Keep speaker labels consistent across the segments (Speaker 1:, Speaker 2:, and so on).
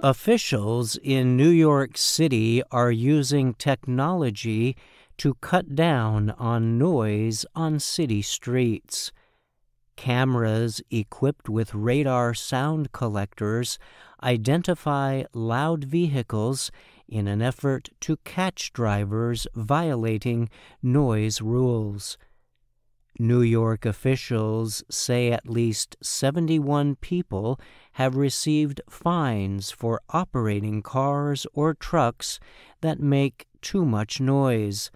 Speaker 1: Officials in New York City are using technology to cut down on noise on city streets. Cameras equipped with radar sound collectors identify loud vehicles in an effort to catch drivers violating noise rules. New York officials say at least 71 people have received fines for operating cars or trucks that make too much noise.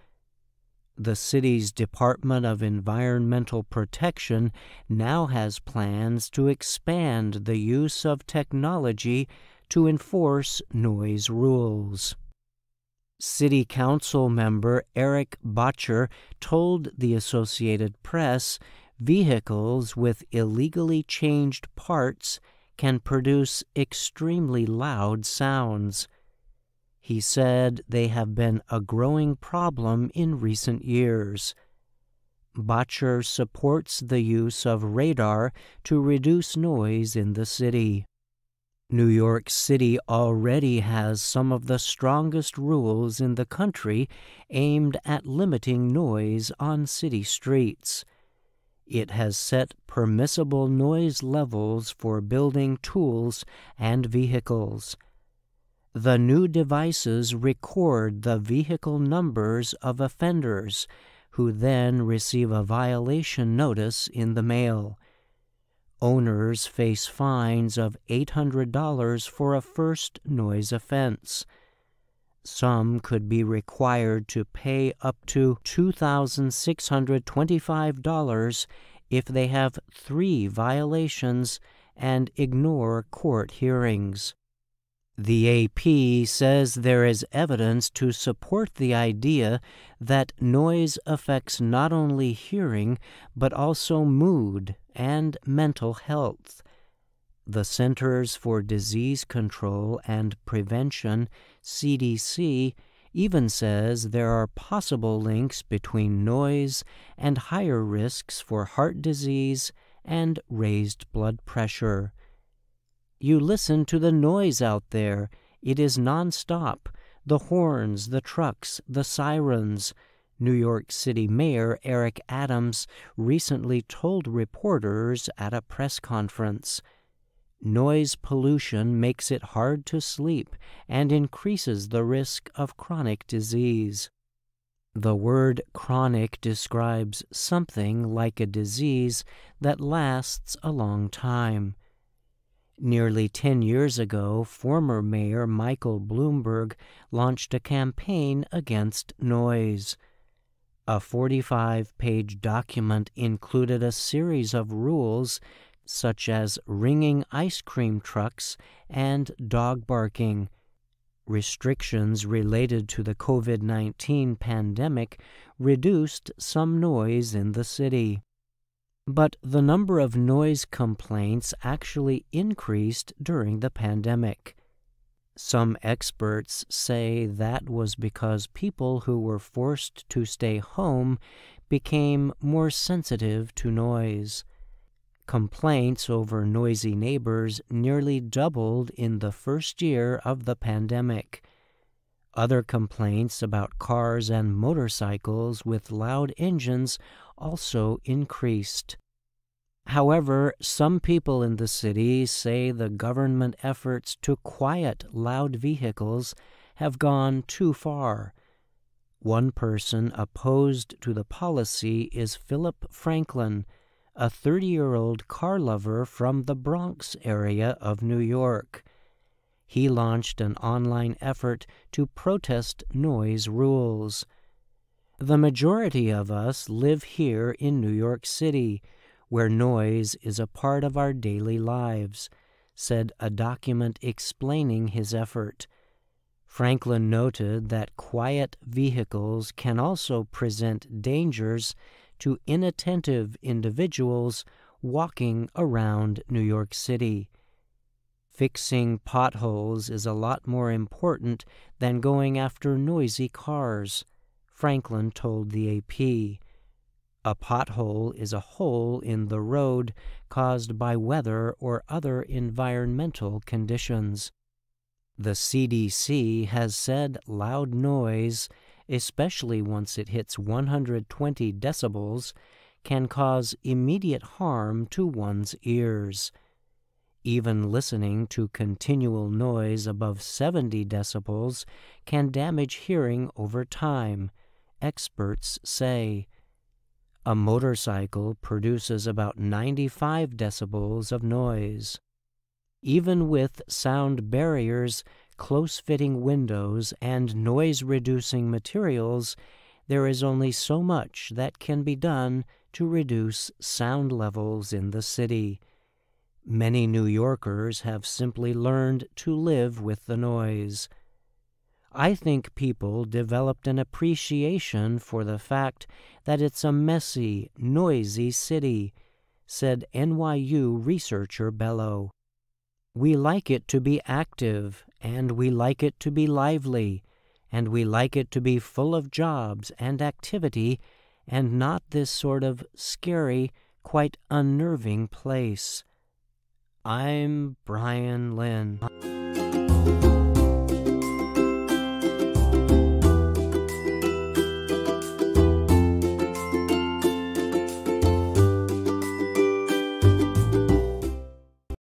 Speaker 1: The city's Department of Environmental Protection now has plans to expand the use of technology to enforce noise rules. City Council member Eric Botcher told the Associated Press vehicles with illegally changed parts can produce extremely loud sounds. He said they have been a growing problem in recent years. Botcher supports the use of radar to reduce noise in the city. New York City already has some of the strongest rules in the country aimed at limiting noise on city streets. It has set permissible noise levels for building tools and vehicles. The new devices record the vehicle numbers of offenders, who then receive a violation notice in the mail. Owners face fines of $800 for a first noise offense. Some could be required to pay up to $2,625 if they have 3 violations and ignore court hearings. The AP says there is evidence to support the idea that noise affects not only hearing but also mood and mental health. The Centers for Disease Control and Prevention, CDC, even says there are possible links between noise and higher risks for heart disease and raised blood pressure. You listen to the noise out there. It is nonstop. The horns, the trucks, the sirens. New York City Mayor Eric Adams recently told reporters at a press conference, "Noise pollution makes it hard to sleep and increases the risk of chronic disease." The word chronic describes something like a disease that lasts a long time. Nearly 10 years ago, former Mayor Michael Bloomberg launched a campaign against noise. A 45-page document included a series of rules such as ringing ice cream trucks and dog barking. Restrictions related to the COVID-19 pandemic reduced some noise in the city. But the number of noise complaints actually increased during the pandemic. Some experts say that was because people who were forced to stay home became more sensitive to noise. Complaints over noisy neighbors nearly doubled in the first year of the pandemic. Other complaints about cars and motorcycles with loud engines also increased. However, some people in the city say the government efforts to quiet loud vehicles have gone too far. One person opposed to the policy is Philip Franklin, a 30-year-old car lover from the Bronx area of New York. He launched an online effort to protest noise rules. "The majority of us live here in New York City, where noise is a part of our daily lives," said a document explaining his effort. Franklin noted that quiet vehicles can also present dangers to inattentive individuals walking around New York City. "Fixing potholes is a lot more important than going after noisy cars," Franklin told the AP. A pothole is a hole in the road caused by weather or other environmental conditions. The CDC has said loud noise, especially once it hits 120 decibels, can cause immediate harm to one's ears. Even listening to continual noise above 70 decibels can damage hearing over time, experts say. A motorcycle produces about 95 decibels of noise. Even with sound barriers, close-fitting windows, and noise-reducing materials, there is only so much that can be done to reduce sound levels in the city. Many New Yorkers have simply learned to live with the noise. I think people developed an appreciation for the fact that it's a messy, noisy city, said NYU researcher Bello. We like it to be active, and we like it to be lively, and we like it to be full of jobs and activity, and not this sort of scary, quite unnerving place. I'm Brian Lynn.